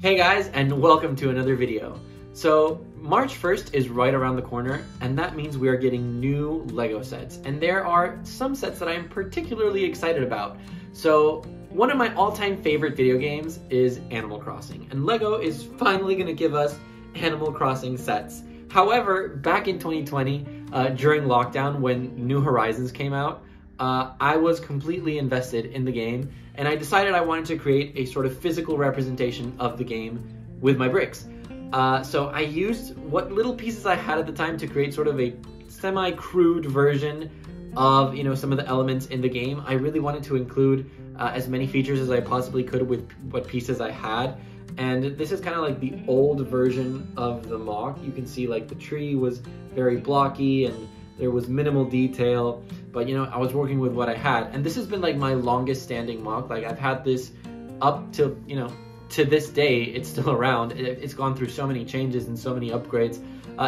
Hey guys, and welcome to another video. So March 1st is right around the corner, and that means we are getting new LEGO sets. And there are some sets that I am particularly excited about. So one of my all-time favorite video games is Animal Crossing, and LEGO is finally gonna give us Animal Crossing sets. However, back in 2020, during lockdown when New Horizons came out, I was completely invested in the game, and I decided I wanted to create a sort of physical representation of the game with my bricks. So I used what little pieces I had at the time to create sort of a semi-crude version of, some of the elements in the game. I really wanted to include as many features as I possibly could with what pieces I had. And this is kind of like the old version of the MOC. You can see like the tree was very blocky and there was minimal detail, but I was working with what I had. And this has been like my longest standing MOC. Like I've had this up till, to this day, it's still around. It's gone through so many changes and so many upgrades.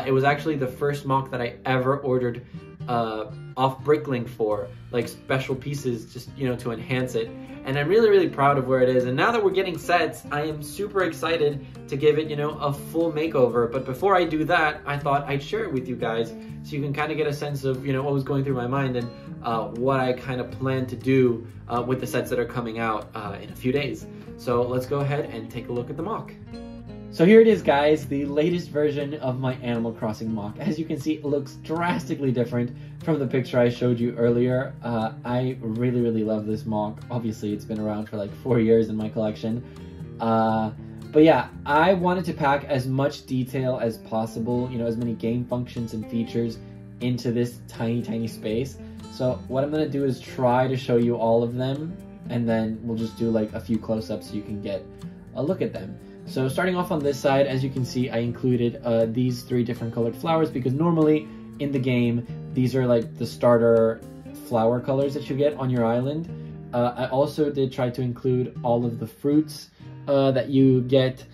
It was actually the first MOC that I ever ordered off Bricklink for, like special pieces just, to enhance it. And I'm really, really proud of where it is. And now that we're getting sets, I am super excited to give it, a full makeover. But before I do that, I thought I'd share it with you guys so you can kind of get a sense of, what was going through my mind and what I kind of plan to do with the sets that are coming out in a few days. So let's go ahead and take a look at the MOC. So here it is, guys, the latest version of my Animal Crossing MOC. As you can see, it looks drastically different from the picture I showed you earlier. I really, really love this MOC. Obviously, it's been around for like 4 years in my collection. But yeah, I wanted to pack as much detail as possible, as many game functions and features into this tiny, tiny space. So what I'm gonna do is try to show you all of them, and then we'll just do like a few close-ups so you can get a look at them. So starting off on this side, as you can see, I included these 3 different colored flowers because normally in the game, these are like the starter flower colors that you get on your island. I also did try to include all of the fruits that you get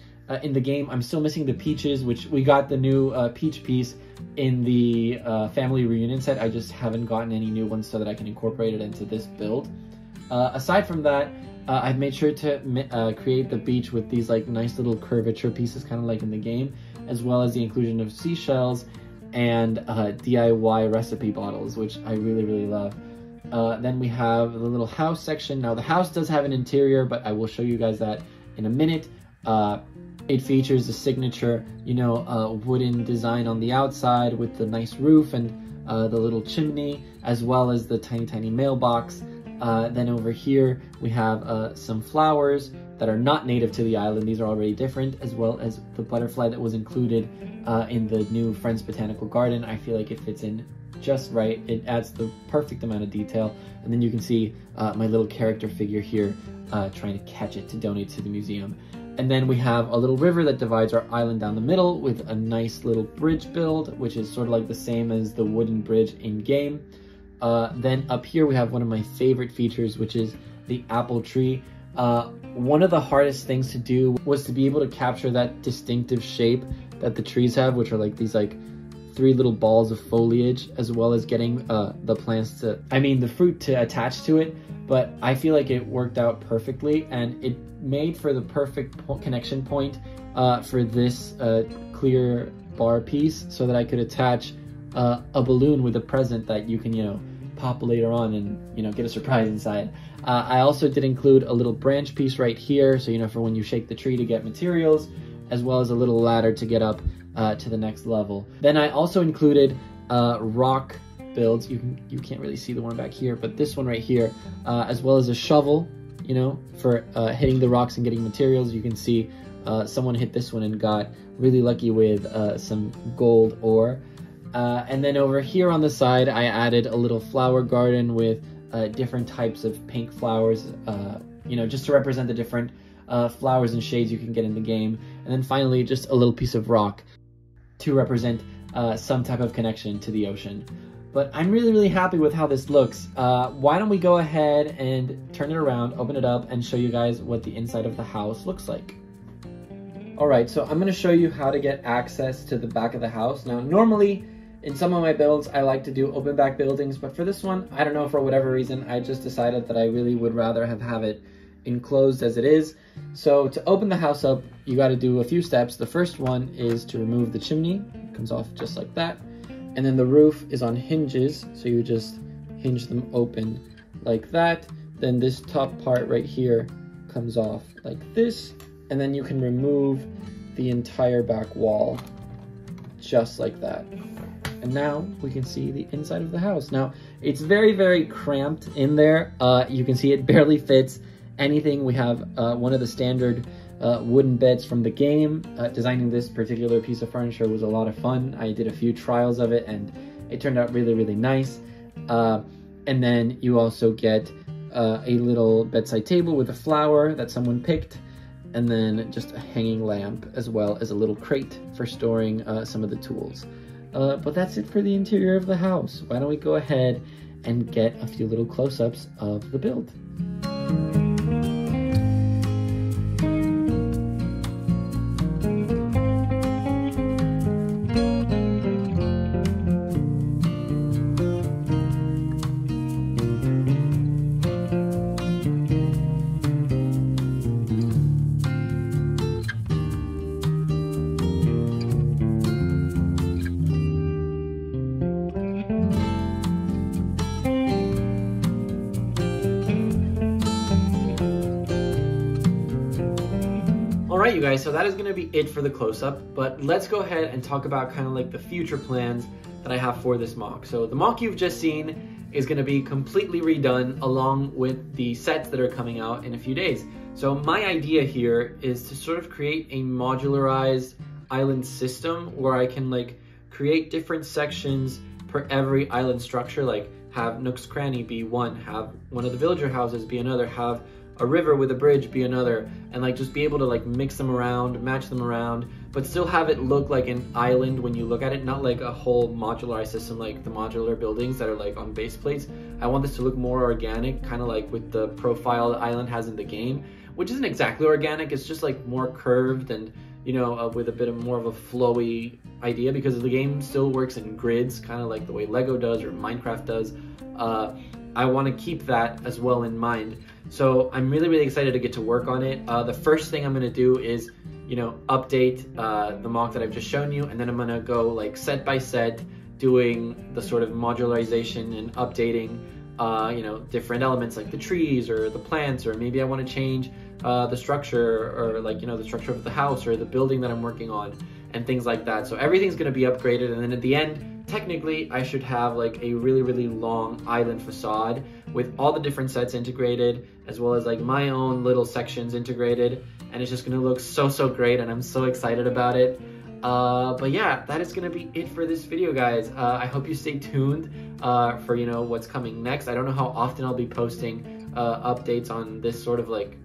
in the game. I'm still missing the peaches, which we got the new peach piece in the family reunion set. I just haven't gotten any new ones so that I can incorporate it into this build. Aside from that, I've made sure to create the beach with these like nice little curvature pieces, kind of like in the game, as well as the inclusion of seashells and DIY recipe bottles, which I really, really love. Then we have the little house section. Now the house does have an interior, but I will show you guys that in a minute. It features a signature, wooden design on the outside with the nice roof and the little chimney, as well as the tiny, tiny mailbox. Then over here, we have some flowers that are not native to the island. These are already different, as well as the butterfly that was included in the new Friends Botanical Garden. I feel like it fits in just right. It adds the perfect amount of detail. And then you can see my little character figure here trying to catch it to donate to the museum. And then we have a little river that divides our island down the middle with a nice little bridge build, which is sort of like the same as the wooden bridge in game. Then up here we have one of my favorite features, which is the apple tree. One of the hardest things to do was to be able to capture that distinctive shape that the trees have, which are like these 3 little balls of foliage, as well as getting the fruit to attach to it. But I feel like it worked out perfectly, and it made for the perfect connection point for this clear bar piece, so that I could attach a balloon with a present that you can, pop later on and, get a surprise inside. I also did include a little branch piece right here, so, for when you shake the tree to get materials, as well as a little ladder to get up to the next level. Then I also included rock builds. You can't really see the one back here, but this one right here, as well as a shovel, for hitting the rocks and getting materials. You can see someone hit this one and got really lucky with some gold ore. And then over here on the side, I added a little flower garden with different types of pink flowers, just to represent the different flowers and shades you can get in the game. And then finally, just a little piece of rock to represent some type of connection to the ocean. But I'm really, really happy with how this looks. Why don't we go ahead and turn it around, open it up, and show you guys what the inside of the house looks like. Alright, so I'm going to show you how to get access to the back of the house. Now, normally, in some of my builds, I like to do open back buildings, but for this one, I don't know, for whatever reason, I just decided that I really would rather have it enclosed as it is. So to open the house up, you got to do a few steps. The first one is to remove the chimney. It comes off just like that. And then the roof is on hinges, so you just hinge them open like that. Then this top part right here comes off like this, and then you can remove the entire back wall just like that. And now we can see the inside of the house. Now, it's very, very cramped in there. You can see it barely fits anything. We have one of the standard wooden beds from the game. Designing this particular piece of furniture was a lot of fun. I did a few trials of it, and it turned out really, really nice. And then you also get a little bedside table with a flower that someone picked, and then just a hanging lamp, as well as a little crate for storing some of the tools. But that's it for the interior of the house. Why don't we go ahead and get a few little close-ups of the build. Alright you guys, so that is going to be it for the close-up, but let's go ahead and talk about kind of like the future plans that I have for this MOC. So the MOC you've just seen is going to be completely redone along with the sets that are coming out in a few days. So my idea here is to sort of create a modularized island system where I can like create different sections per every island structure, like have Nook's Cranny be one, have one of the villager houses be another, have a river with a bridge be another, and like just be able to like mix them around, match them around, but still have it look like an island when you look at it, not like a whole modularized system like the modular buildings that are like on base plates. I want this to look more organic, kind of like with the profile the island has in the game, which isn't exactly organic, it's just like more curved and, you know, with a bit of more of a flowy idea, because the game still works in grids, kind of like the way Lego does or Minecraft does. I want to keep that as well in mind. So I'm really, really excited to get to work on it. The first thing I'm going to do is, you know, update the MOC that I've just shown you, and then I'm going to go like set by set, doing the sort of modularization and updating, you know, different elements like the trees or the plants, or maybe I want to change the structure, or like, you know, the structure of the house or the building that I'm working on and things like that. So everything's going to be upgraded, and then at the end, technically, I should have like a really, really long island facade with all the different sets integrated, as well as like my own little sections integrated, and it's just gonna look so, so great, and I'm so excited about it. But yeah, that is gonna be it for this video, guys. I hope you stay tuned for, you know, what's coming next. I don't know how often I'll be posting updates on this sort of like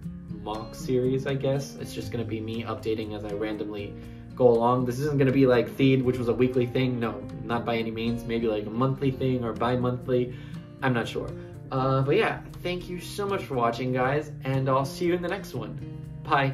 MOC series, I guess. It's just gonna be me updating as I randomly go along. This isn't gonna be like Theed, which was a weekly thing. No, not by any means. Maybe like a monthly thing or bi-monthly. I'm not sure. But yeah, thank you so much for watching, guys, and I'll see you in the next one. Bye.